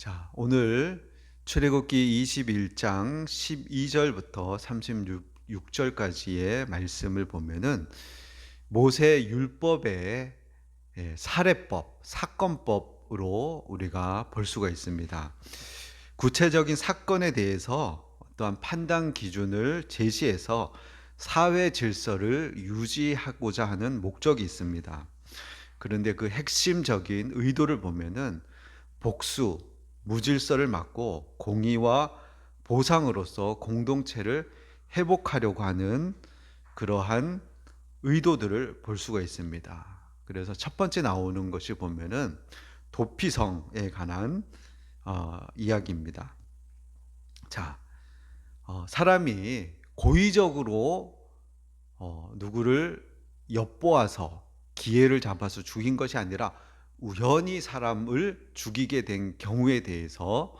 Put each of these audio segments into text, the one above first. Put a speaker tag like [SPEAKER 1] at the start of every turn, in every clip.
[SPEAKER 1] 자, 오늘 출애굽기 21장 12절부터 36절까지의 말씀을 보면은 모세 율법의 사례법, 사건법으로 우리가 볼 수가 있습니다. 구체적인 사건에 대해서 어떠한 판단 기준을 제시해서 사회 질서를 유지하고자 하는 목적이 있습니다. 그런데 그 핵심적인 의도를 보면은 복수, 무질서를 막고 공의와 보상으로서 공동체를 회복하려고 하는 그러한 의도들을 볼 수가 있습니다. 그래서 첫 번째 나오는 것이 보면은 도피성에 관한 이야기입니다. 자, 사람이 고의적으로 누구를 엿보아서 기회를 잡아서 죽인 것이 아니라 우연히 사람을 죽이게 된 경우에 대해서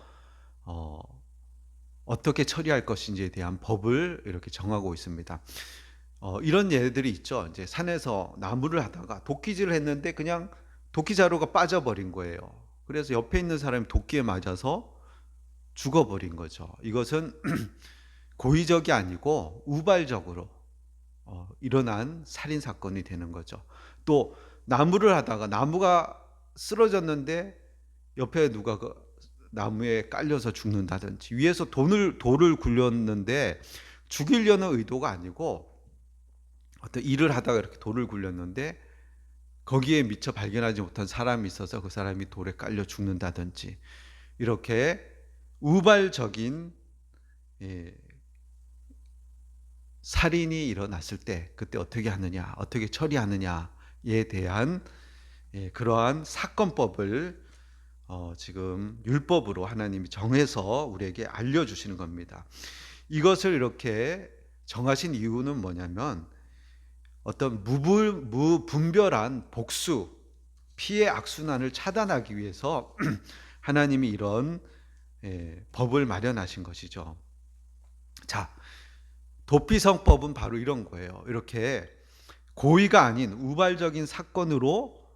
[SPEAKER 1] 어떻게 처리할 것인지에 대한 법을 이렇게 정하고 있습니다. 이런 예들이 있죠. 이제 산에서 나무를 하다가 도끼질을 했는데 그냥 도끼자루가 빠져버린 거예요. 그래서 옆에 있는 사람이 도끼에 맞아서 죽어버린 거죠. 이것은 고의적이 아니고 우발적으로 일어난 살인 사건이 되는 거죠. 또 나무를 하다가 나무가 쓰러졌는데 옆에 누가 그 나무에 깔려서 죽는다든지, 위에서 돌을 굴렸는데 죽이려는 의도가 아니고 어떤 일을 하다가 이렇게 돌을 굴렸는데 거기에 미처 발견하지 못한 사람이 있어서 그 사람이 돌에 깔려 죽는다든지, 이렇게 우발적인 살인이 일어났을 때 그때 어떻게 하느냐, 어떻게 처리하느냐에 대한 그러한 사건법을 지금 율법으로 하나님이 정해서 우리에게 알려주시는 겁니다. 이것을 이렇게 정하신 이유는 뭐냐면 어떤 무분별한 복수, 피해 악순환을 차단하기 위해서 하나님이 이런 법을 마련하신 것이죠. 자, 도피성법은 바로 이런 거예요. 이렇게 고의가 아닌 우발적인 사건으로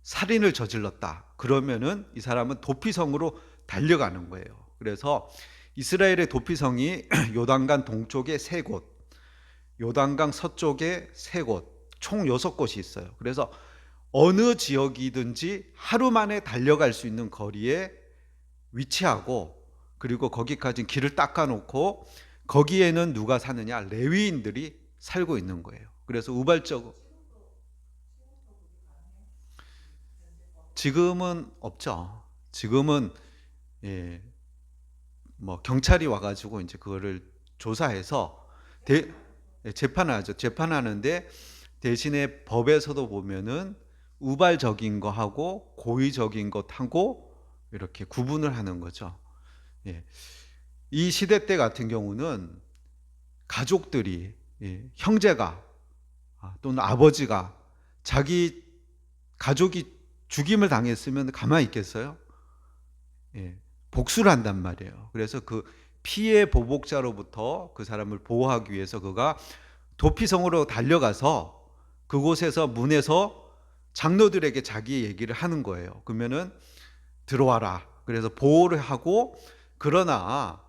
[SPEAKER 1] 살인을 저질렀다. 그러면은 이 사람은 도피성으로 달려가는 거예요. 그래서 이스라엘의 도피성이 요단강 동쪽에 3곳, 요단강 서쪽에 3곳, 총 6곳이 있어요. 그래서 어느 지역이든지 하루 만에 달려갈 수 있는 거리에 위치하고, 그리고 거기까지 길을 닦아놓고 거기에는 누가 사느냐? 레위인들이 살고 있는 거예요. 그래서 우발적, 지금은 없죠. 지금은 뭐 경찰이 와가지고 이제 그거를 조사해서 재판하죠. 재판하는데 대신에 법에서도 보면은 우발적인 거 하고 고의적인 것 하고 이렇게 구분을 하는 거죠. 이 시대 때 같은 경우는 가족들이, 형제가 또는 아버지가 자기 가족이 죽임을 당했으면 가만히 있겠어요? 복수를 한단 말이에요. 그래서 그 피해 보복자로부터 그 사람을 보호하기 위해서 그가 도피성으로 달려가서 그곳에서 문에서 장로들에게 자기 얘기를 하는 거예요. 그러면은 들어와라. 그래서 보호를 하고, 그러나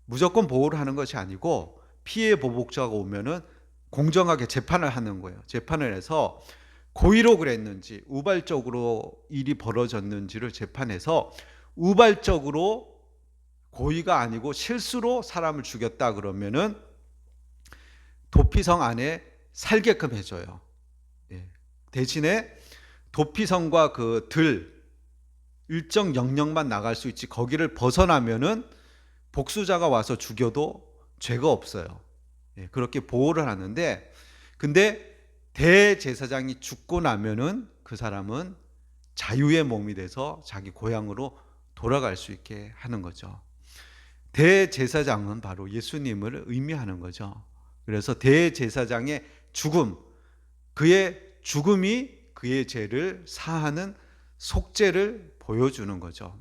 [SPEAKER 1] 무조건 보호를 하는 것이 아니고 피해 보복자가 오면은 공정하게 재판을 하는 거예요. 재판을 해서 고의로 그랬는지 우발적으로 일이 벌어졌는지를 재판해서, 우발적으로 고의가 아니고 실수로 사람을 죽였다 그러면은 도피성 안에 살게끔 해줘요. 대신에 도피성과 그 일정 영역만 나갈 수 있지, 거기를 벗어나면은 복수자가 와서 죽여도 죄가 없어요. 그렇게 보호를 하는데, 근데 대제사장이 죽고 나면은 그 사람은 자유의 몸이 돼서 자기 고향으로 돌아갈 수 있게 하는 거죠. 대제사장은 바로 예수님을 의미하는 거죠. 그래서 대제사장의 죽음, 그의 죽음이 그의 죄를 사하는 속죄를 보여주는 거죠.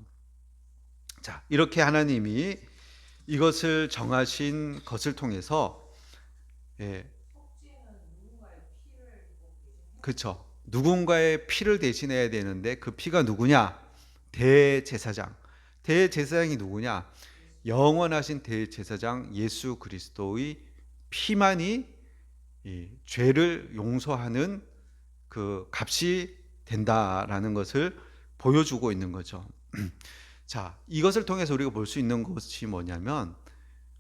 [SPEAKER 1] 자, 이렇게 하나님이 이것을 정하신 것을 통해서, 그렇죠. 누군가의 피를 대신해야 되는데 그 피가 누구냐? 대제사장. 대제사장이 누구냐? 영원하신 대제사장 예수 그리스도의 피만이 이 죄를 용서하는 그 값이 된다라는 것을 보여주고 있는 거죠. 자, 이것을 통해서 우리가 볼 수 있는 것이 뭐냐면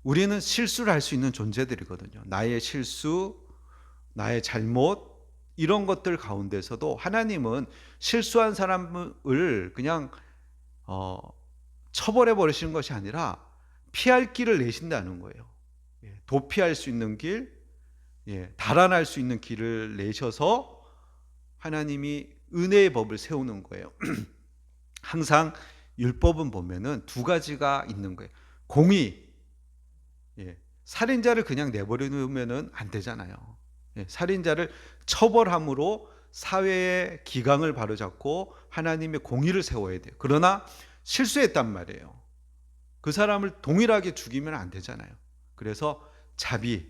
[SPEAKER 1] 우리는 실수를 할 수 있는 존재들이거든요. 나의 실수, 나의 잘못 이런 것들 가운데서도 하나님은 실수한 사람을 그냥 처벌해 버리시는 것이 아니라 피할 길을 내신다는 거예요. 도피할 수 있는 길, 달아날 수 있는 길을 내셔서 하나님이 은혜의 법을 세우는 거예요. 항상 율법은 보면은 두 가지가 있는 거예요. 공의, 살인자를 그냥 내버려두면은 안 되잖아요. 살인자를 처벌함으로 사회의 기강을 바로잡고 하나님의 공의를 세워야 돼요. 그러나 실수했단 말이에요. 그 사람을 동일하게 죽이면 안 되잖아요. 그래서 자비,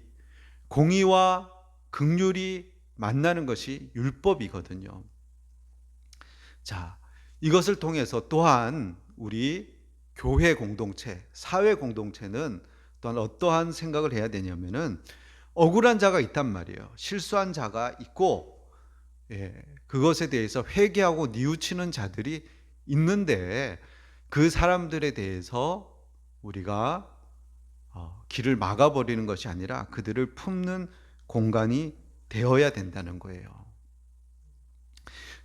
[SPEAKER 1] 공의와 긍휼이 만나는 것이 율법이거든요. 자, 이것을 통해서 또한 우리 교회 공동체, 사회 공동체는 또한 어떠한 생각을 해야 되냐면은 억울한 자가 있단 말이에요. 실수한 자가 있고, 그것에 대해서 회개하고 뉘우치는 자들이 있는데 그 사람들에 대해서 우리가 길을 막아버리는 것이 아니라 그들을 품는 공간이 되어야 된다는 거예요.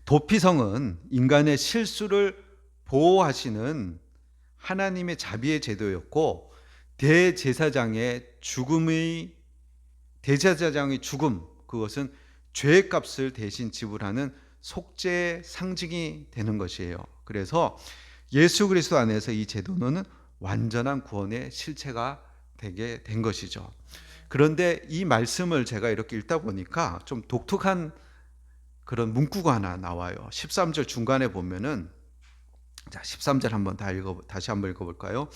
[SPEAKER 1] 도피성은 인간의 실수를 보호하시는 하나님의 자비의 제도였고 대제사장의 죽음, 그것은 죄의 값을 대신 지불하는 속죄의 상징이 되는 것이에요. 그래서 예수 그리스도 안에서 이 제도는 완전한 구원의 실체가 되게 된 것이죠. 그런데 이 말씀을 제가 이렇게 읽다 보니까 좀 독특한 그런 문구가 하나 나와요. 13절 중간에 보면은, 자, 13절 다시 한번 읽어볼까요?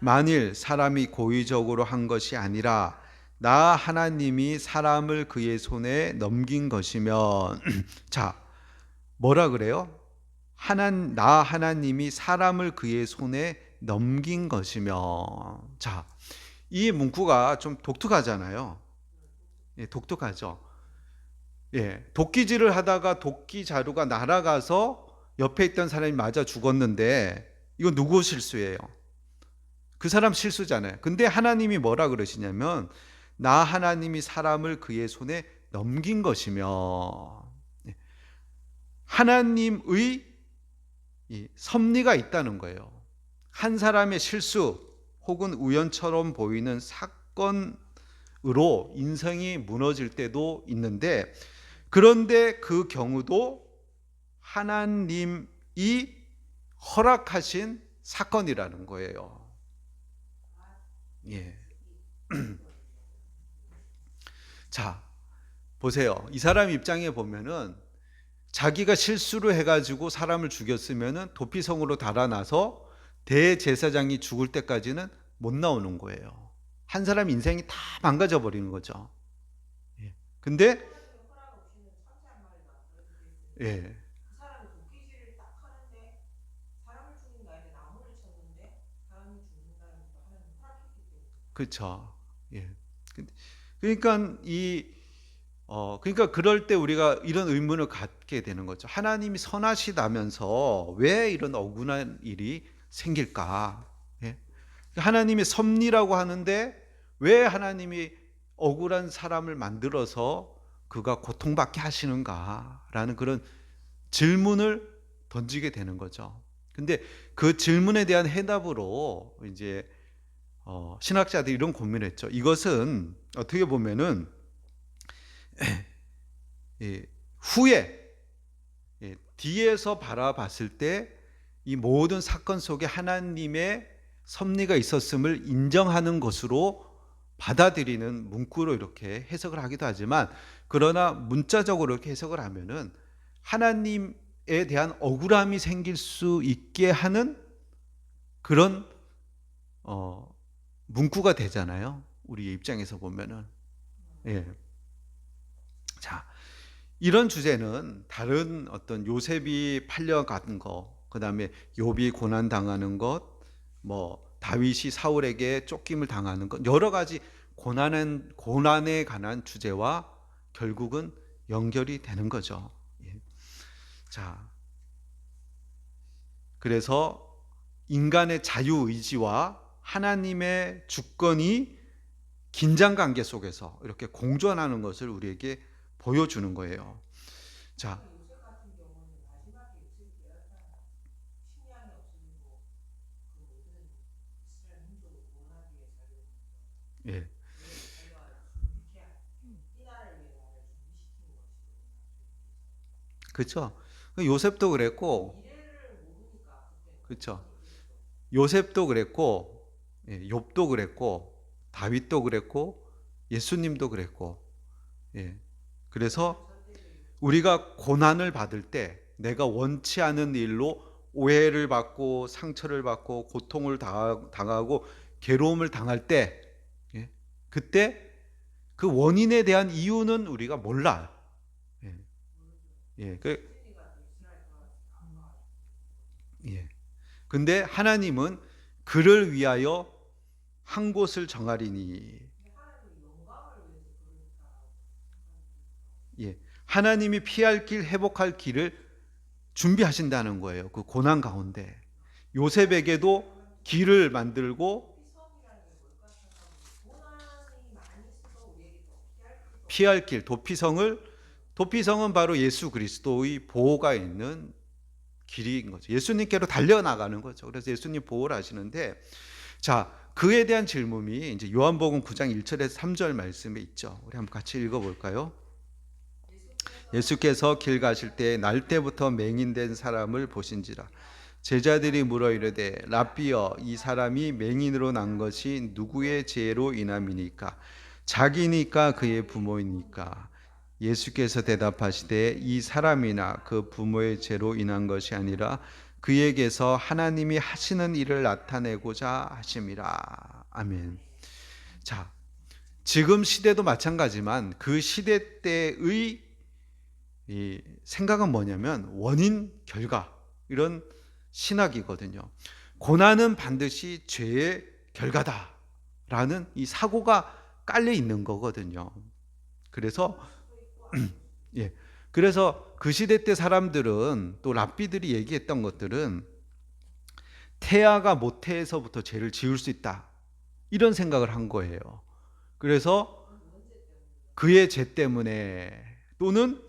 [SPEAKER 1] 만일 사람이 고의적으로 한 것이 아니라 나 하나님이 사람을 그의 손에 넘긴 것이면 자, 뭐라 그래요? 나 하나님이 사람을 그의 손에 넘긴 것이면, 자, 이 문구가 좀 독특하잖아요. 독특하죠. 도끼질을 하다가 도끼 자루가 날아가서 옆에 있던 사람이 맞아 죽었는데 이건 누구 실수예요? 그 사람 실수잖아요. 근데 하나님이 뭐라 그러시냐면 나 하나님이 사람을 그의 손에 넘긴 것이며, 하나님의 섭리가 있다는 거예요. 한 사람의 실수 혹은 우연처럼 보이는 사건으로 인생이 무너질 때도 있는데, 그런데 그 경우도 하나님이 허락하신 사건이라는 거예요. 자, 보세요. 이 사람 입장에 보면은 자기가 실수를 해가지고 사람을 죽였으면은 도피성으로 달아나서 대제사장이 죽을 때까지는 못 나오는 거예요. 한 사람 인생이 다 망가져 버리는 거죠. 근데 그렇죠. 그러니까 그러니까 그럴 때 우리가 이런 의문을 갖게 되는 거죠. 하나님이 선하시다면서 왜 이런 억울한 일이 생길까? 하나님의 섭리라고 하는데 왜 하나님이 억울한 사람을 만들어서 그가 고통받게 하시는가라는 그런 질문을 던지게 되는 거죠. 근데 그 질문에 대한 해답으로 이제 신학자들이 이런 고민을 했죠. 이것은 어떻게 보면은 후에 뒤에서 바라봤을 때 이 모든 사건 속에 하나님의 섭리가 있었음을 인정하는 것으로 받아들이는 문구로 이렇게 해석을 하기도 하지만, 그러나 문자적으로 이렇게 해석을 하면은 하나님에 대한 억울함이 생길 수 있게 하는 그런 문구가 되잖아요. 우리 입장에서 보면은. 자, 이런 주제는 다른 어떤 요셉이 팔려간 거, 그 다음에 욥이 고난 당하는 것, 뭐 다윗이 사울에게 쫓김을 당하는 것, 여러 가지 고난에 관한 주제와 결국은 연결이 되는 거죠. 예. 자, 그래서 인간의 자유의지와 하나님의 주권이 긴장 관계 속에서 이렇게 공존하는 것을 우리에게 보여주는 거예요. 자, 예, 그렇죠. 요셉도 그랬고, 그렇죠. 요셉도 그랬고, 예, 욥도 그랬고, 다윗도 그랬고, 예수님도 그랬고, 예. 그래서 우리가 고난을 받을 때 내가 원치 않은 일로 오해를 받고 상처를 받고 고통을 당하고 괴로움을 당할 때, 예, 그때 그 원인에 대한 이유는 우리가 몰라. 예, 예, 예. 근데 하나님은 그를 위하여 한 곳을 정하리니, 예, 하나님이 피할 길, 회복할 길을 준비하신다는 거예요. 그 고난 가운데 요셉에게도 길을 만들고 피할 길, 도피성은 바로 예수 그리스도의 보호가 있는 길인 거죠. 예수님께로 달려나가는 거죠. 그래서 예수님 보호를 하시는데, 자, 그에 대한 질문이 이제 요한복음 9장 1절에서 3절 말씀에 있죠. 우리 한번 같이 읽어볼까요? 예수께서 길 가실 때 날 때부터 맹인된 사람을 보신지라. 제자들이 물어 이르되 랍비여, 이 사람이 맹인으로 난 것이 누구의 죄로 인함이니까? 자기니까 그의 부모이니까? 예수께서 대답하시되 이 사람이나 그 부모의 죄로 인한 것이 아니라 그에게서 하나님이 하시는 일을 나타내고자 하심이라. 아멘. 자, 지금 시대도 마찬가지만 그 시대 때의 이 생각은 뭐냐면 원인 결과, 이런 신학이거든요. 고난은 반드시 죄의 결과다라는 이 사고가 깔려 있는 거거든요. 그래서 예, 그래서 그 시대 때 사람들은, 또 랍비들이 얘기했던 것들은 태아가 모태에서부터 죄를 지을 수 있다, 이런 생각을 한 거예요. 그래서 그의 죄 때문에, 또는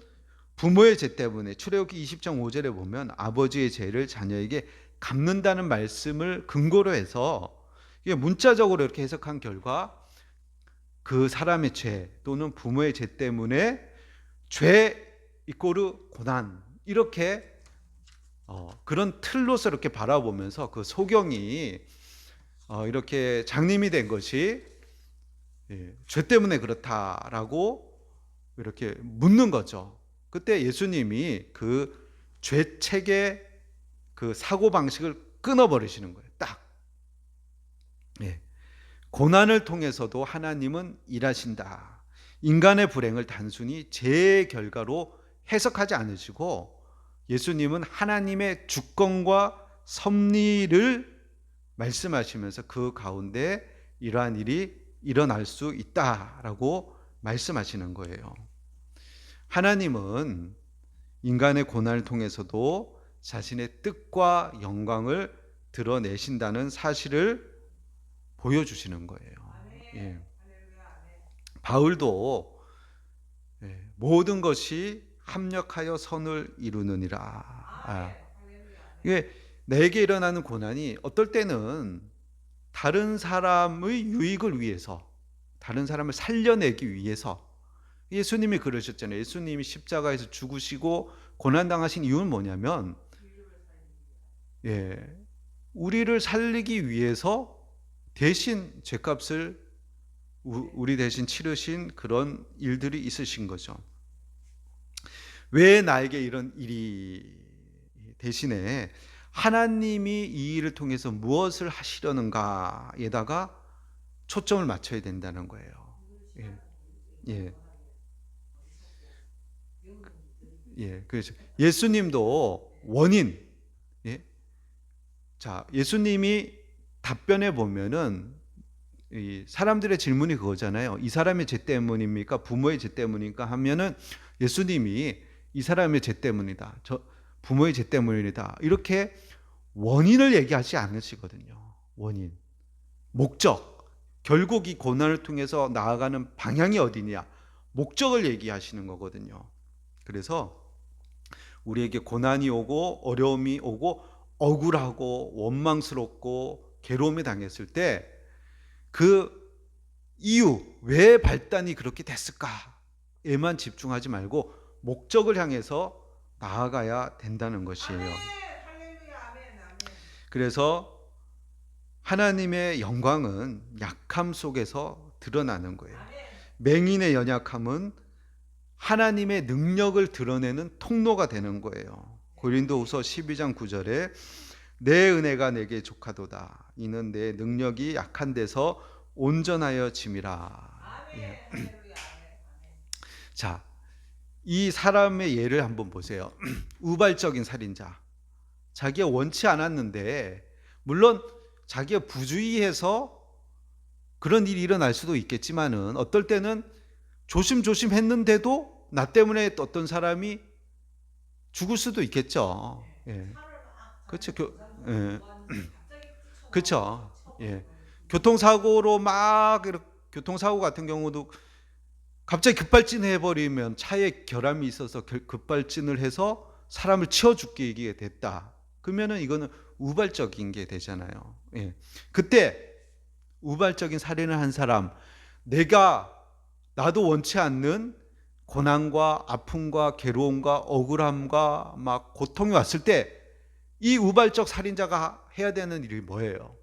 [SPEAKER 1] 부모의 죄 때문에, 출애굽기 20장 5절에 보면 아버지의 죄를 자녀에게 갚는다는 말씀을 근거로 해서 이게 문자적으로 이렇게 해석한 결과 그 사람의 죄 또는 부모의 죄 때문에 죄 이꼬르 고난, 이렇게 그런 틀로서 이렇게 바라보면서 그 소경이 이렇게 장님이 된 것이 죄 때문에 그렇다라고 이렇게 묻는 거죠. 그때 예수님이 그 죄책의 그 사고 방식을 끊어버리시는 거예요. 딱. 예. 고난을 통해서도 하나님은 일하신다. 인간의 불행을 단순히 죄의 결과로 해석하지 않으시고 예수님은 하나님의 주권과 섭리를 말씀하시면서 그 가운데 이러한 일이 일어날 수 있다라고 말씀하시는 거예요. 하나님은 인간의 고난을 통해서도 자신의 뜻과 영광을 드러내신다는 사실을 보여주시는 거예요. 예. 바울도 모든 것이 합력하여 선을 이루느니라. 이게 내게 일어나는 고난이 어떨 때는 다른 사람의 유익을 위해서, 다른 사람을 살려내기 위해서, 예수님이 그러셨잖아요. 예수님이 십자가에서 죽으시고 고난당하신 이유는 뭐냐면, 예, 우리를 살리기 위해서 대신 죄값을 우리 대신 치르신 그런 일들이 있으신 거죠. 왜 나에게 이런 일이, 대신에 하나님이 이 일을 통해서 무엇을 하시려는가에다가 초점을 맞춰야 된다는 거예요. 예, 예, 예. 그렇죠. 예수님도 원인, 예, 자, 예수님이 답변해 보면은 이 사람들의 질문이 그거잖아요. 이 사람의 죄 때문입니까? 부모의 죄 때문입니까? 하면은 예수님이 이 사람의 죄 때문이다. 저 부모의 죄 때문이다. 이렇게 원인을 얘기하지 않으시거든요. 원인, 목적, 결국 이 고난을 통해서 나아가는 방향이 어디냐? 목적을 얘기하시는 거거든요. 그래서 우리에게 고난이 오고 어려움이 오고 억울하고 원망스럽고 괴로움에 당했을 때 그 이유, 왜 발단이 그렇게 됐을까에만 집중하지 말고 목적을 향해서 나아가야 된다는 것이에요. 그래서 하나님의 영광은 약함 속에서 드러나는 거예요. 맹인의 연약함은 하나님의 능력을 드러내는 통로가 되는 거예요. 고린도후서 12장 9절에 내 은혜가 내게 족하도다. 이는 내 능력이 약한 데서 온전하여 짐이라. 예. 자, 이 사람의 예를 한번 보세요. 우발적인 살인자. 자기가 원치 않았는데, 물론 자기가 부주의해서 그런 일이 일어날 수도 있겠지만은 어떨 때는 조심조심 했는데도 나 때문에 어떤 사람이 죽을 수도 있겠죠. 예. 그렇죠. 예. 그렇죠. 예. 교통사고로 막 교통사고 같은 경우도 갑자기 급발진해 버리면 차에 결함이 있어서 급발진을 해서 사람을 치워 죽게 됐다. 그러면은 이거는 우발적인 게 되잖아요. 예. 그때 우발적인 살인을 한 사람, 나도 원치 않는 고난과 아픔과 괴로움과 억울함과 막 고통이 왔을 때 이 우발적 살인자가 해야 되는 일이 뭐예요?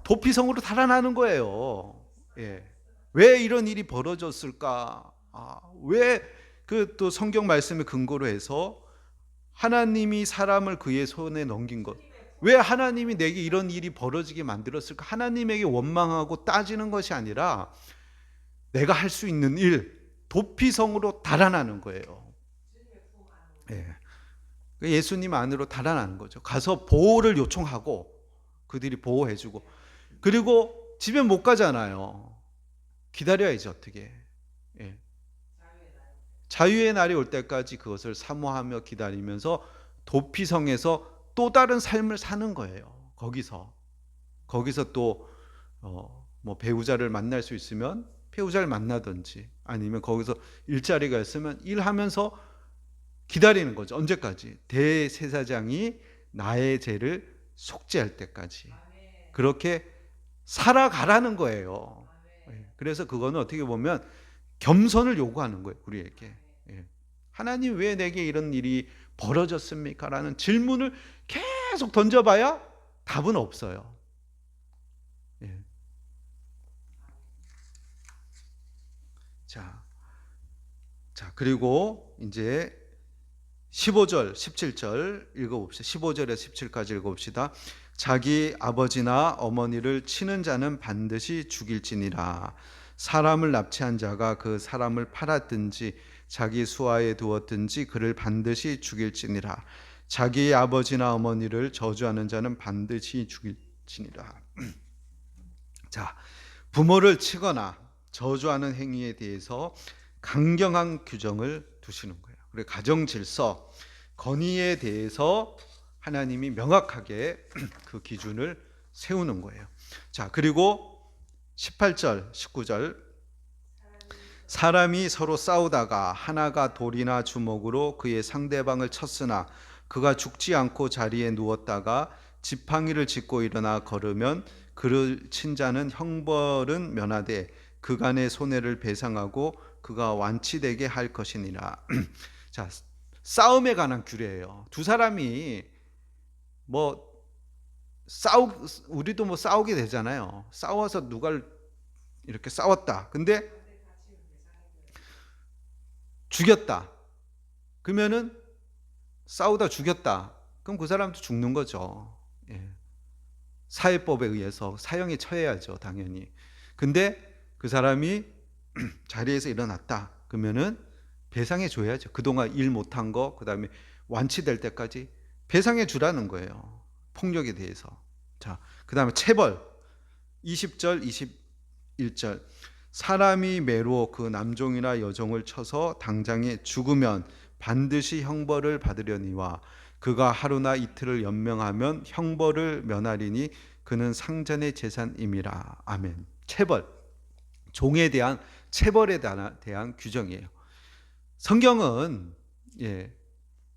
[SPEAKER 1] 도피성으로 달아나는 거예요. 예. 왜 이런 일이 벌어졌을까? 왜 그 또 성경 말씀을 근거로 해서 하나님이 사람을 그의 손에 넘긴 것. 왜 하나님이 내게 이런 일이 벌어지게 만들었을까? 하나님에게 원망하고 따지는 것이 아니라 내가 할 수 있는 일, 도피성으로 달아나는 거예요. 예. 예수님 안으로 달아나는 거죠. 가서 보호를 요청하고 그들이 보호해주고, 그리고 집에 못 가잖아요. 기다려야지 어떻게. 예. 자유의 날이 올 때까지 그것을 사모하며 기다리면서 도피성에서 또 다른 삶을 사는 거예요. 거기서 또 뭐 배우자를 만날 수 있으면 배우자를 만나든지, 아니면 거기서 일자리가 있으면 일하면서 기다리는 거죠. 언제까지? 대제사장이 나의 죄를 속죄할 때까지. 그렇게 살아가라는 거예요. 그래서 그거는 어떻게 보면 겸손을 요구하는 거예요, 우리에게. 하나님 왜 내게 이런 일이 벌어졌습니까? 라는 질문을 계속 던져봐야 답은 없어요. 자, 그리고 이제 15절, 17절 읽어봅시다. 15절에서 17까지 읽어봅시다. 자기 아버지나 어머니를 치는 자는 반드시 죽일지니라. 사람을 납치한 자가 그 사람을 팔았든지 자기 수하에 두었든지 그를 반드시 죽일지니라. 자기 아버지나 어머니를 저주하는 자는 반드시 죽일지니라. 자, 부모를 치거나 저주하는 행위에 대해서 강경한 규정을 두시는 거예요. 그리고 가정 질서, 건의에 대해서 하나님이 명확하게 그 기준을 세우는 거예요. 자, 그리고 18절, 19절. 사람이 서로 싸우다가 하나가 돌이나 주먹으로 그의 상대방을 쳤으나 그가 죽지 않고 자리에 누웠다가 지팡이를 짚고 일어나 걸으면 그를 친 자는 형벌은 면하되 그간의 손해를 배상하고 그가 완치되게 할 것이니라. 자, 싸움에 관한 규례예요. 두 사람이 우리도 뭐 싸우게 되잖아요. 싸워서 누가 이렇게 싸웠다. 근데 죽였다. 그러면은 싸우다 죽였다. 그럼 그 사람도 죽는 거죠. 사회법에 의해서 사형에 처해야죠, 당연히. 근데 그 사람이 자리에서 일어났다. 그러면은 배상해 줘야죠. 그동안 일 못한 거, 그다음에 완치될 때까지 배상해 주라는 거예요. 폭력에 대해서. 자, 그다음에 체벌 20절 21절 사람이 매로 그 남종이나 여종을 쳐서 당장에 죽으면 반드시 형벌을 받으려니와 그가 하루나 이틀을 연명하면 형벌을 면하리니 그는 상전의 재산임이라. 아멘. 체벌, 종에 대한 체벌에 대한 규정이에요. 성경은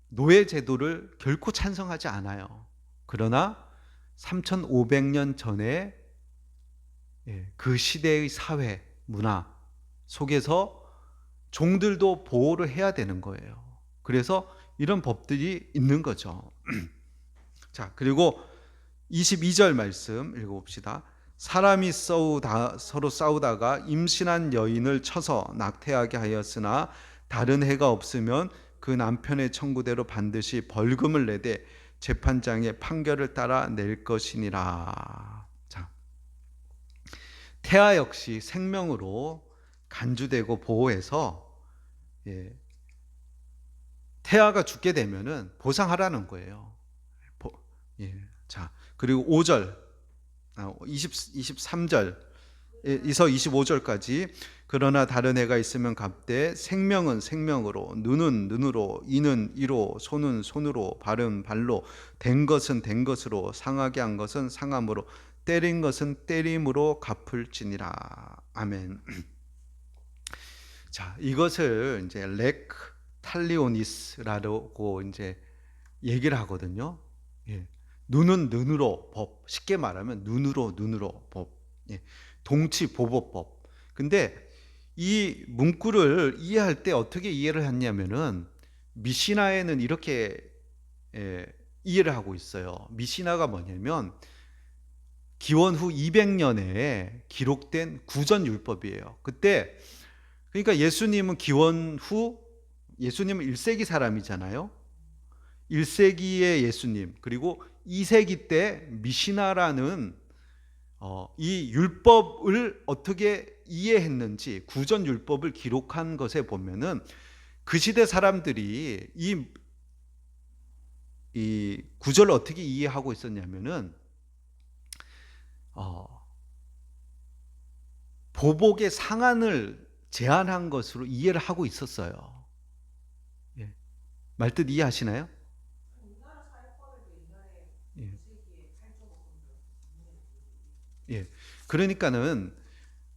[SPEAKER 1] 노예 제도를 결코 찬성하지 않아요. 그러나 3500년 전에 그 시대의 사회, 문화 속에서 종들도 보호를 해야 되는 거예요. 그래서 이런 법들이 있는 거죠. 자, 그리고 22절 말씀 읽어봅시다. 사람이 서로 싸우다가 임신한 여인을 쳐서 낙태하게 하였으나 다른 해가 없으면 그 남편의 청구대로 반드시 벌금을 내되 재판장의 판결을 따라 낼 것이니라. 자, 태아 역시 생명으로 간주되고 보호해서 태아가 죽게 되면은 보상하라는 거예요. 자, 그리고 5절, 23절 에서 25절까지 그러나 다른 애가 있으면 갚되 생명은 생명으로 눈은 눈으로 이는 이로 손은 손으로 발은 발로 된 것은 된 것으로 상하게 한 것은 상함으로 때린 것은 때림으로 갚을지니라. 아멘. 자, 이것을 이제 렉 탈리오니스라고 이제 얘기를 하거든요. 눈은 눈으로 법, 쉽게 말하면 눈으로 법, 동치보복법. 근데 이 문구를 이해할 때 어떻게 이해를 했냐면은 미시나에는 이렇게 이해를 하고 있어요. 미시나가 뭐냐면 기원 후 200년에 기록된 구전율법이에요. 그때 그러니까 예수님은 기원 후, 예수님은 1세기 사람이잖아요. 1세기의 예수님, 그리고 2세기 때 미시나라는 이 율법을 어떻게 이해했는지 구전율법을 기록한 것에 보면은 그 시대 사람들이 이 구절을 어떻게 이해하고 있었냐면은 보복의 상한을 제한한 것으로 이해를 하고 있었어요. 말뜻 이해하시나요? 그러니까는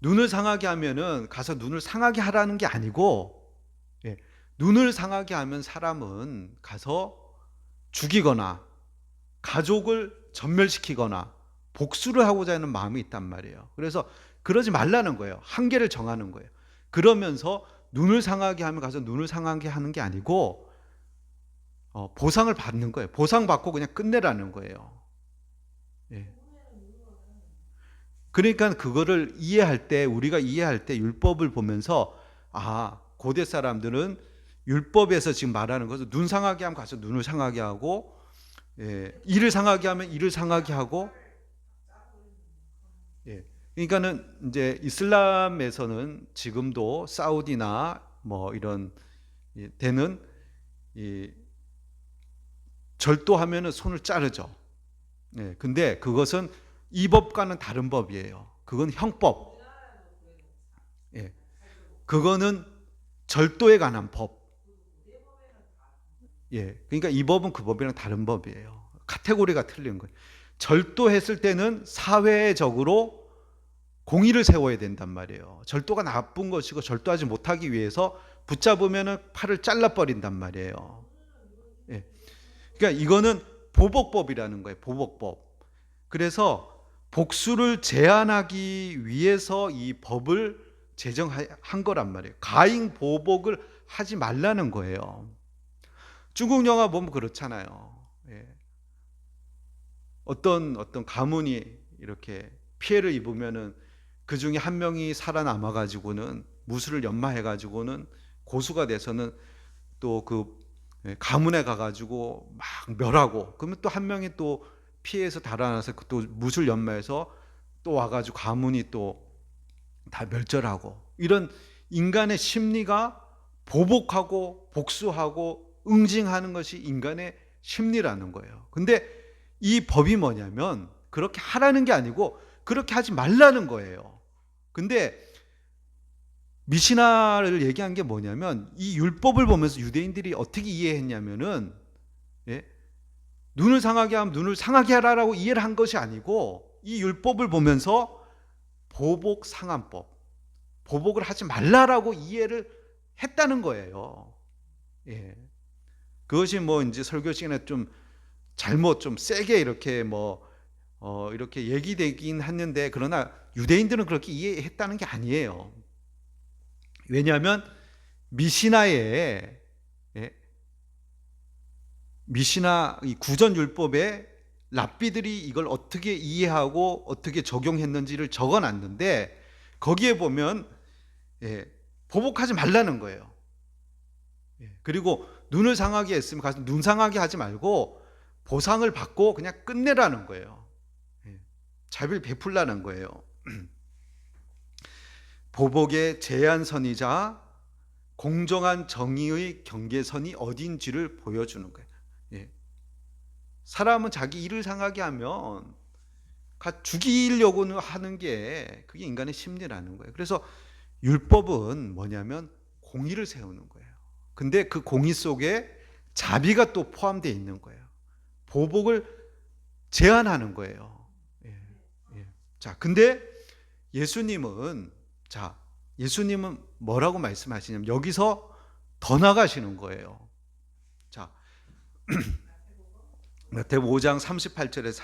[SPEAKER 1] 눈을 상하게 하면은 가서 눈을 상하게 하라는 게 아니고, 눈을 상하게 하면 사람은 가서 죽이거나 가족을 전멸시키거나 복수를 하고자 하는 마음이 있단 말이에요. 그래서 그러지 말라는 거예요. 한계를 정하는 거예요. 그러면서 눈을 상하게 하면 가서 눈을 상하게 하는 게 아니고 보상을 받는 거예요. 보상받고 그냥 끝내라는 거예요. 그러니까 그거를 이해할 때, 우리가 이해할 때 율법을 보면서 고대 사람들은 율법에서 지금 말하는 것은 눈 상하게 하면 가서 눈을 상하게 하고, 이를 상하게 하면 이를 상하게 하고, 그러니까는 이제 이슬람에서는 지금도 사우디나 뭐 이런 데는 절도하면은 손을 자르죠. 근데 그것은 이 법과는 다른 법이에요. 그건 형법. 그거는 절도에 관한 법. 그러니까 이 법은 그 법이랑 다른 법이에요. 카테고리가 틀린 거예요. 절도했을 때는 사회적으로 공의를 세워야 된단 말이에요. 절도가 나쁜 것이고 절도하지 못하기 위해서 붙잡으면 팔을 잘라버린단 말이에요. 그러니까 이거는 보복법이라는 거예요. 보복법. 그래서 복수를 제한하기 위해서 이 법을 제정한 거란 말이에요. 가인 보복을 하지 말라는 거예요. 중국 영화 보면 그렇잖아요. 어떤 가문이 이렇게 피해를 입으면은 그 중에 한 명이 살아남아 가지고는 무술을 연마해 가지고는 고수가 돼서는 또 그 가문에 가 가지고 막 멸하고, 그러면 또 한 명이 또 피해서 달아나서 또 무술 연마해서 또 와 가지고 가문이 또 다 멸절하고, 이런 인간의 심리가 보복하고 복수하고 응징하는 것이 인간의 심리라는 거예요. 근데 이 법이 뭐냐면 그렇게 하라는 게 아니고 그렇게 하지 말라는 거예요. 근데 미시나를 얘기한 게 뭐냐면 이 율법을 보면서 유대인들이 어떻게 이해했냐면은, 예? 눈을 상하게 하면 눈을 상하게 하라라고 이해를 한 것이 아니고 이 율법을 보면서 보복 상한법, 보복을 하지 말라라고 이해를 했다는 거예요. 예. 그것이 뭐 이제 설교 시간에 좀 잘못 좀 세게 이렇게 이렇게 얘기되긴 했는데, 그러나 유대인들은 그렇게 이해했다는 게 아니에요. 왜냐하면 미시나에, 예, 미시나 이 구전 율법에 랍비들이 이걸 어떻게 이해하고 어떻게 적용했는지를 적어놨는데 거기에 보면, 예, 보복하지 말라는 거예요. 예, 그리고 눈을 상하게 했으면 가서 눈 상하게 하지 말고 보상을 받고 그냥 끝내라는 거예요. 예, 자비를 베풀라는 거예요. 보복의 제한선이자 공정한 정의의 경계선이 어딘지를 보여주는 거예요. 예. 사람은 자기 일을 상하게 하면 죽이려고 하는 게 그게 인간의 심리라는 거예요. 그래서 율법은 뭐냐면 공의를 세우는 거예요. 근데 그 공의 속에 자비가 또 포함되어 있는 거예요. 보복을 제한하는 거예요. 예, 예. 자, 근데 예수님은, 자, 예수님은 뭐라고 말씀하시냐면 여기서 더 나가시는 거예요. 자, 마태복음 5장 38절에서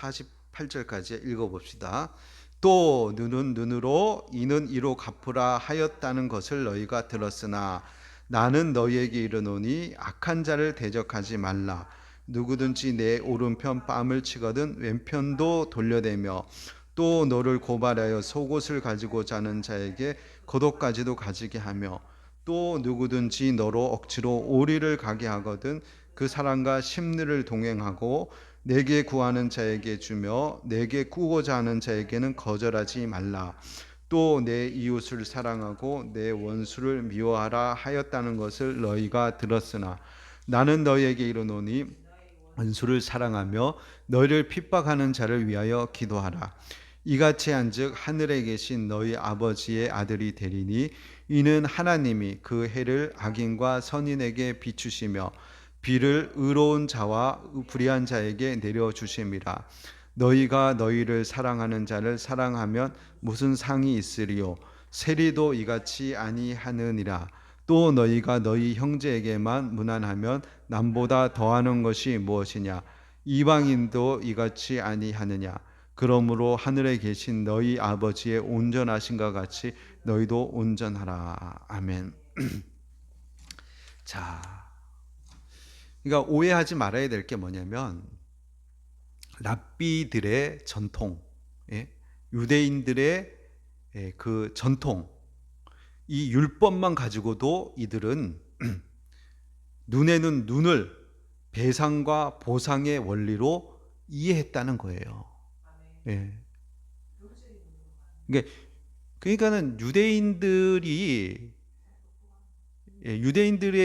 [SPEAKER 1] 48절까지 읽어봅시다. 또 눈은 눈으로 이는 이로 갚으라 하였다는 것을 너희가 들었으나 나는 너희에게 이르노니 악한 자를 대적하지 말라. 누구든지 내 오른편 뺨을 치거든 왼편도 돌려대며 또 너를 고발하여 속옷을 가지고자 하는 자에게 겉옷까지도 가지게 하며 또 누구든지 너로 억지로 오리를 가게 하거든 그 사람과 심리를 동행하고 내게 구하는 자에게 주며 내게 구고자 하는 자에게는 거절하지 말라. 또 내 이웃을 사랑하고 내 원수를 미워하라 하였다는 것을 너희가 들었으나 나는 너희에게 이르노니 원수를 사랑하며 너희를 핍박하는 자를 위하여 기도하라. 이같이 한즉 하늘에 계신 너희 아버지의 아들이 되리니 이는 하나님이 그 해를 악인과 선인에게 비추시며 비를 의로운 자와 불의한 자에게 내려주심이라. 너희가 너희를 사랑하는 자를 사랑하면 무슨 상이 있으리요? 세리도 이같이 아니하느니라. 또 너희가 너희 형제에게만 무난하면 남보다 더하는 것이 무엇이냐? 이방인도 이같이 아니하느냐? 그러므로 하늘에 계신 너희 아버지의 온전하신가 같이 너희도 온전하라. 아멘. 자, 그러니까 오해하지 말아야 될 게 뭐냐면 랍비들의 전통, 유대인들의 그 전통, 이 율법만 가지고도 이들은 눈에는 눈을 배상과 보상의 원리로 이해했다는 거예요. 예. 그러니까는 유대인들의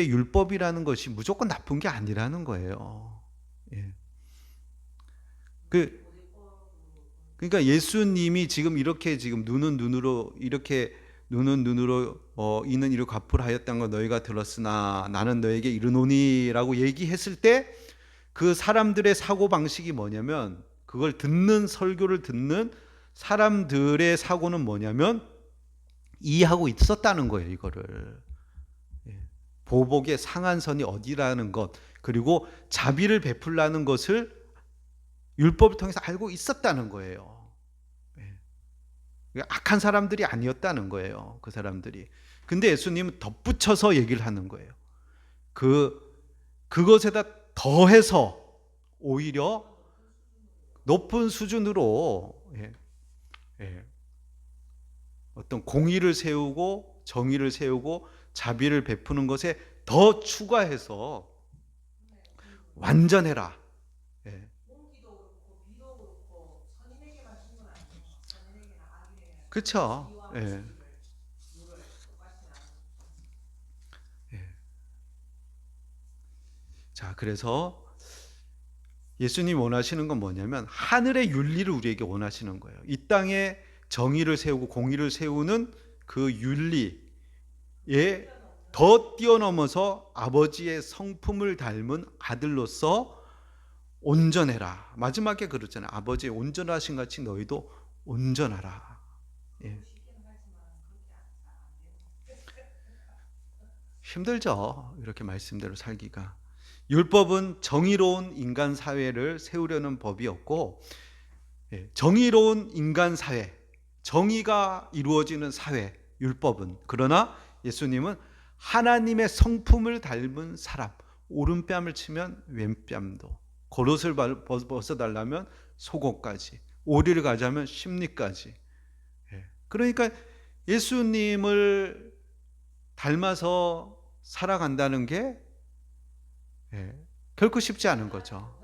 [SPEAKER 1] 율법이라는 것이 무조건 나쁜 게 아니라는 거예요. 예. 그러니까 예수님이 지금 이렇게 지금 눈은 눈으로 이는 이로 갚으라 하였다는 거 너희가 들었으나 나는 너에게 이르노니라고 얘기했을 때 그 사람들의 사고 방식이 뭐냐면, 그걸 듣는 설교를 듣는 사람들의 사고는 뭐냐면 이해하고 있었다는 거예요. 이거를 보복의 상한선이 어디라는 것, 그리고 자비를 베풀라는 것을 율법을 통해서 알고 있었다는 거예요. 악한 사람들이 아니었다는 거예요. 그 사람들이. 근데 예수님은 덧붙여서 얘기를 하는 거예요. 그것에다 더해서 오히려 높은 수준으로 어떤 공의를 세우고 정의를 세우고 자비를 베푸는 것에 더 추가해서 완전해라. 그렇죠. 예. 자, 그래서 예수님 원하시는 건 뭐냐면 하늘의 윤리를 우리에게 원하시는 거예요. 이 땅에 정의를 세우고 공의를 세우는 그 윤리에 더 뛰어넘어서 아버지의 성품을 닮은 아들로서 온전해라. 마지막에 그러잖아요. 아버지의 온전하신 같이 너희도 온전하라. 예. 힘들죠. 이렇게 말씀대로 살기가. 율법은 정의로운 인간 사회를 세우려는 법이었고, 정의로운 인간 사회, 정의가 이루어지는 사회, 율법은. 그러나 예수님은 하나님의 성품을 닮은 사람, 오른뺨을 치면 왼뺨도, 겉옷을 벗어달라면 속옷까지, 오리를 가자면 심리까지. 그러니까 예수님을 닮아서 살아간다는 게 결코 쉽지 않은 거죠.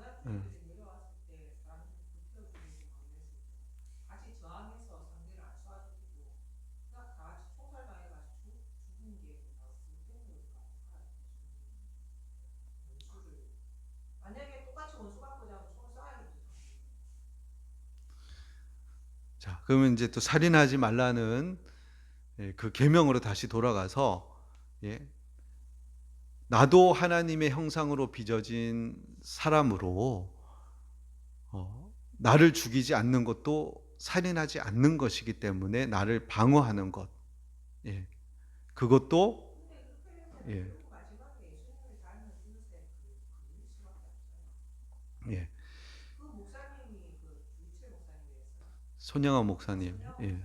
[SPEAKER 1] 자, 그러면 이제 또 살인하지 말라는 그 계명으로 다시 돌아가서, 나도 하나님의 형상으로 빚어진 사람으로 나를 죽이지 않는 것도 살인하지 않는 것이기 때문에 나를 방어하는 것, 그것도 예, 예, 손영아 목사님, 예,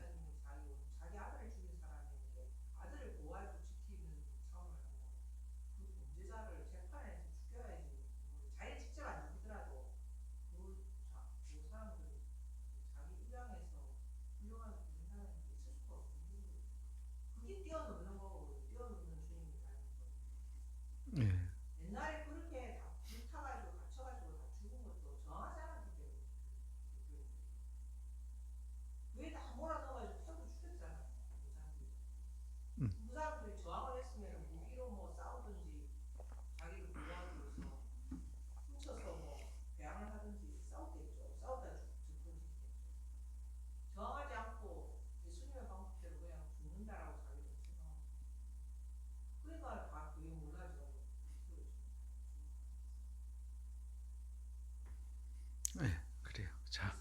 [SPEAKER 1] 음, 그래요. 자,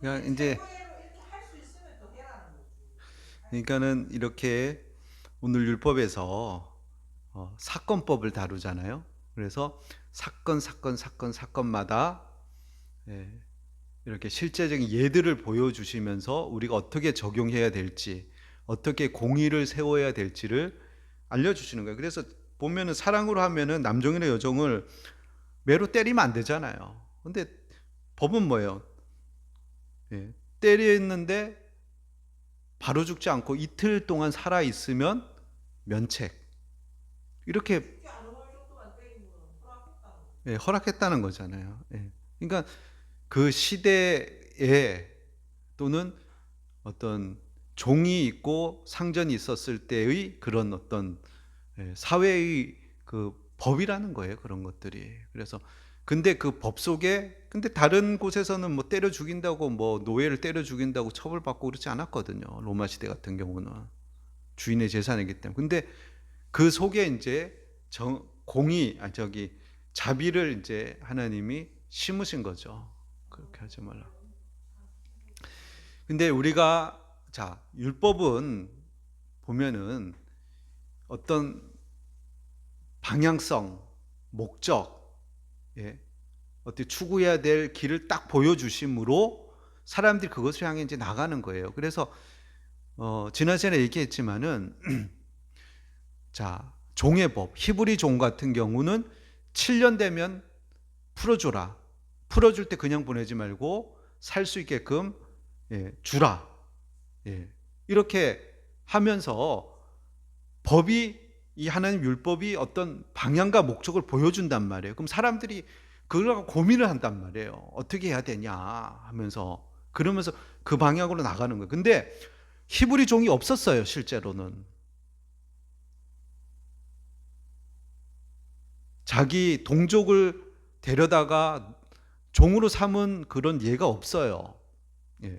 [SPEAKER 1] 그러니까 이제 그러니까는 이렇게 오늘 율법에서 사건법을 다루잖아요. 그래서 사건마다 이렇게 실제적인 예들을 보여주시면서 우리가 어떻게 적용해야 될지, 어떻게 공의를 세워야 될지를 알려주시는 거예요. 그래서 보면은 사랑으로 하면은 남종이나 여종을 매로 때리면 안 되잖아요. 근데 법은 뭐예요? 때렸는데 바로 죽지 않고 이틀 동안 살아 있으면 면책. 이렇게 허락했다는 거잖아요. 그러니까 그 시대에 또는 어떤 종이 있고 상전이 있었을 때의 그런 어떤 사회의 그 법이라는 거예요. 그런 것들이. 그래서 근데 그 법 속에 근데 다른 곳에서는 뭐 때려 죽인다고 뭐 노예를 때려 죽인다고 처벌받고 그렇지 않았거든요. 로마 시대 같은 경우는 주인의 재산이기 때문에. 근데 그 속에 이제 공의 저기 자비를 이제 하나님이 심으신 거죠. 그렇게 하지 말라. 근데 우리가 자 율법은 보면은 어떤 방향성, 목적, 어떻게 추구해야 될 길을 딱 보여주심으로 사람들이 그것을 향해 이제 나가는 거예요. 그래서 지난 시간에 얘기했지만은 자, 종의 법, 히브리 종 같은 경우는 7년 되면 풀어줘라. 풀어줄 때 그냥 보내지 말고 살 수 있게끔 주라. 이렇게 하면서 법이, 이 하나님 율법이 어떤 방향과 목적을 보여준단 말이에요. 그럼 사람들이 그걸 갖고 고민을 한단 말이에요. 어떻게 해야 되냐 하면서, 그러면서 그 방향으로 나가는 거예요. 근데 히브리 종이 없었어요, 실제로는. 자기 동족을 데려다가 종으로 삼은 그런 예가 없어요.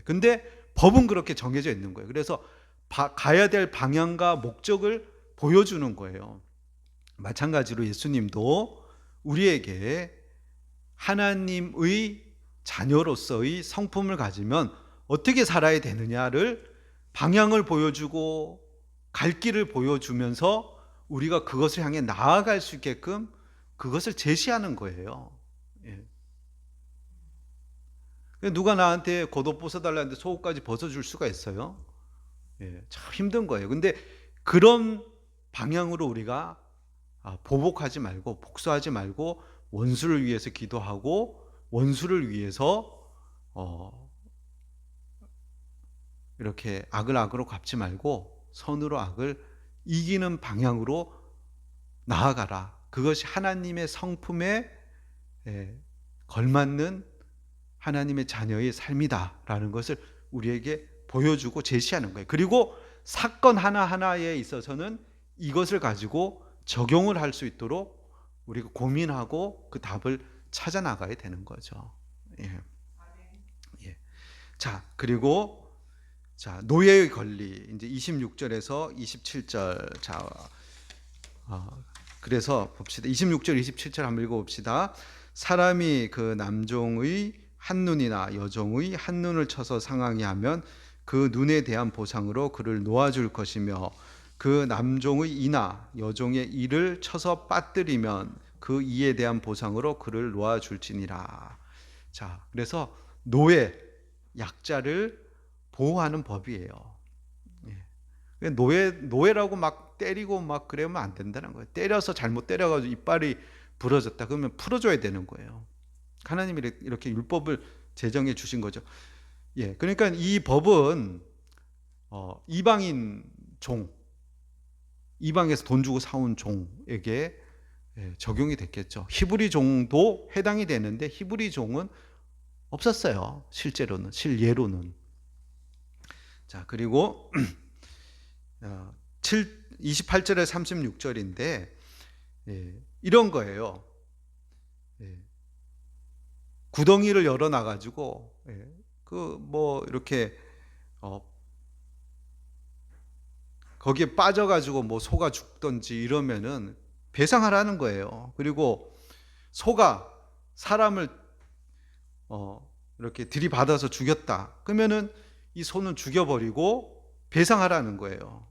[SPEAKER 1] 근데 법은 그렇게 정해져 있는 거예요. 그래서 가야 될 방향과 목적을 보여주는 거예요. 마찬가지로 예수님도 우리에게 하나님의 자녀로서의 성품을 가지면 어떻게 살아야 되느냐를 방향을 보여주고 갈 길을 보여주면서 우리가 그것을 향해 나아갈 수 있게끔 그것을 제시하는 거예요. 누가 나한테 겉옷 벗어달라는데 속옷까지 벗어줄 수가 있어요? 참 힘든 거예요. 근데 그런 방향으로 우리가 보복하지 말고, 복수하지 말고, 원수를 위해서 기도하고 원수를 위해서 이렇게 악을 악으로 갚지 말고 선으로 악을 이기는 방향으로 나아가라. 그것이 하나님의 성품에 걸맞는 하나님의 자녀의 삶이다라는 것을 우리에게 보여주고 제시하는 거예요. 그리고 사건 하나하나에 있어서는 이것을 가지고 적용을 할 수 있도록 우리가 고민하고 그 답을 찾아 나가야 되는 거죠. 자, 그리고 노예의 권리, 이제 26절에서 27절. 자, 그래서 봅시다. 26절, 27절 한번 읽어봅시다. 사람이 그 남종의 한눈이나 여종의 한눈을 쳐서 상하게 하면 그 눈에 대한 보상으로 그를 놓아줄 것이며, 그 남종의 이나 여종의 이를 쳐서 빠뜨리면 그 이에 대한 보상으로 그를 놓아줄지니라. 자, 그래서 노예, 약자를 보호하는 법이에요. 노예라고 막 때리고 막 그러면 안 된다는 거예요. 때려서 잘못 때려가지고 이빨이 부러졌다 그러면 풀어줘야 되는 거예요. 하나님이 이렇게 율법을 제정해 주신 거죠. 그러니까 이 법은 이방인 종, 이방에서 돈 주고 사온 종에게 적용이 됐겠죠. 히브리 종도 해당이 되는데 히브리 종은 없었어요. 실제로는, 실예로는. 자, 그리고 28절에 36절인데 이런 거예요. 구덩이를 열어놔가지고 그 뭐 이렇게 거기에 빠져가지고 뭐 소가 죽던지 이러면은 배상하라는 거예요. 그리고 소가 사람을 이렇게 들이받아서 죽였다. 그러면은 이 소는 죽여버리고 배상하라는 거예요.